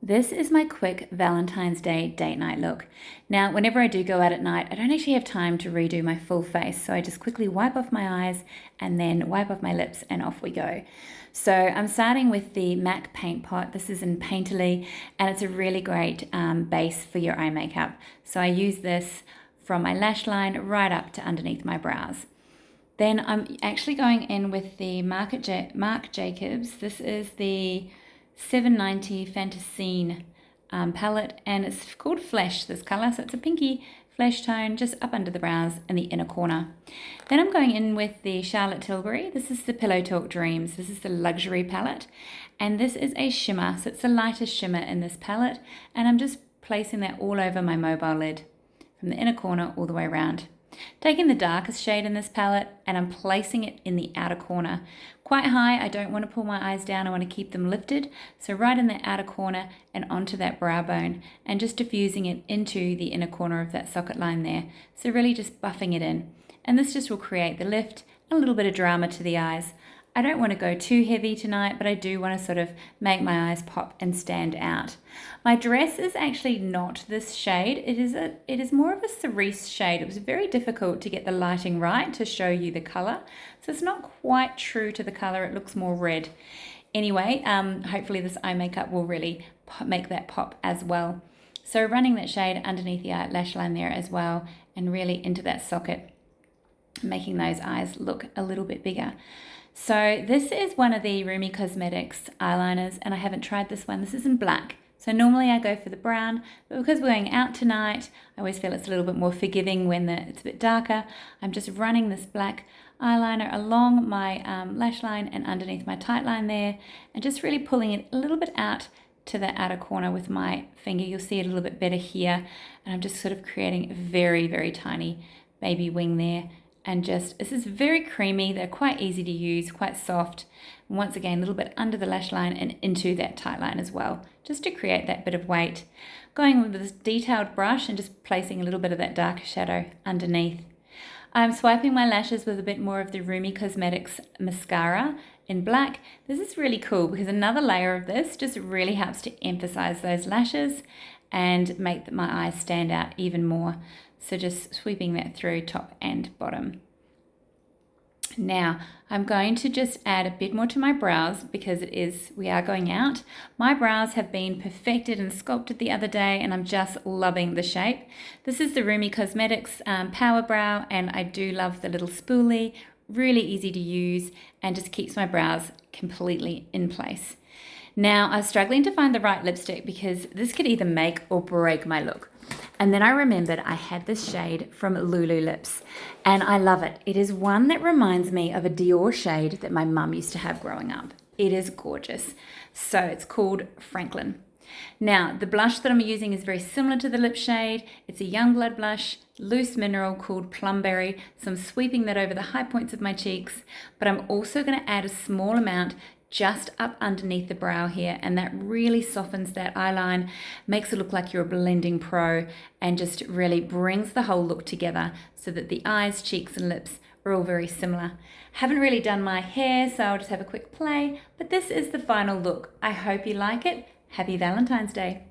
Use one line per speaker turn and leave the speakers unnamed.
This is my quick Valentine's Day date night look. Now, whenever I do go out at night, I don't actually have time to redo my full face, so I just quickly wipe off my eyes and then wipe off my lips and off we go. So I'm starting with the MAC Paint Pot. This is in Painterly and it's a really great base for your eye makeup. So I use this from my lash line right up to underneath my brows. Then I'm actually going in with the Marc Jacobs. This is the 790 Fantascene palette, and it's called Flesh, this color, so it's a pinky flesh tone just up under the brows in the inner corner. Then I'm going in with the Charlotte Tilbury. This is the Pillow Talk Dreams. This is the luxury palette, and this is a shimmer, so it's the lightest shimmer in this palette, and I'm just placing that all over my mobile lid from the inner corner all the way around. Taking the darkest shade in this palette and I'm placing it in the outer corner. Quite high, I don't want to pull my eyes down, I want to keep them lifted. So right in the outer corner and onto that brow bone and just diffusing it into the inner corner of that socket line there. So really just buffing it in. And this just will create the lift, a little bit of drama to the eyes. I don't want to go too heavy tonight, but I do want to sort of make my eyes pop and stand out. My dress is actually not this shade. It is more of a cerise shade. It was very difficult to get the lighting right to show you the color. So it's not quite true to the color. It looks more red. Anyway, hopefully this eye makeup will really make that pop as well. So running that shade underneath the lash line there as well and really into that socket, making those eyes look a little bit bigger. So this is one of the Rumi Cosmetiques eyeliners, and I haven't tried this one. This is in black. So normally I go for the brown, but because we're going out tonight, I always feel it's a little bit more forgiving when it's a bit darker. I'm just running this black eyeliner along my lash line and underneath my tight line there, and just really pulling it a little bit out to the outer corner with my finger. You'll see it a little bit better here, and I'm just sort of creating a very, very tiny baby wing there. And just, this is very creamy, they're quite easy to use, quite soft. And once again, a little bit under the lash line and into that tight line as well, just to create that bit of weight. Going with this detailed brush and just placing a little bit of that darker shadow underneath. I'm swiping my lashes with a bit more of the Rumi Cosmetiques Mascara in black. This is really cool because another layer of this just really helps to emphasize those lashes and make my eyes stand out even more. So just sweeping that through top and bottom. Now I'm going to just add a bit more to my brows because we are going out. My brows have been perfected and sculpted the other day and I'm just loving the shape. This is the Rumi Cosmetiques Power Brow, and I do love the little spoolie, really easy to use and just keeps my brows completely in place. Now I was struggling to find the right lipstick because this could either make or break my look. And then I remembered I had this shade from Lulu Lips and I love it. It is one that reminds me of a Dior shade that my mum used to have growing up. It is gorgeous. So it's called Franklin. Now the blush that I'm using is very similar to the lip shade. It's a Youngblood blush, loose mineral called Plumberry. So I'm sweeping that over the high points of my cheeks, but I'm also going to add a small amount just up underneath the brow here, and that really softens that eyeline, makes it look like you're a blending pro, and just really brings the whole look together so that the eyes, cheeks and lips are all very similar. Haven't really done my hair, so I'll just have a quick play, but this is the final look. I hope you like it. Happy Valentine's Day.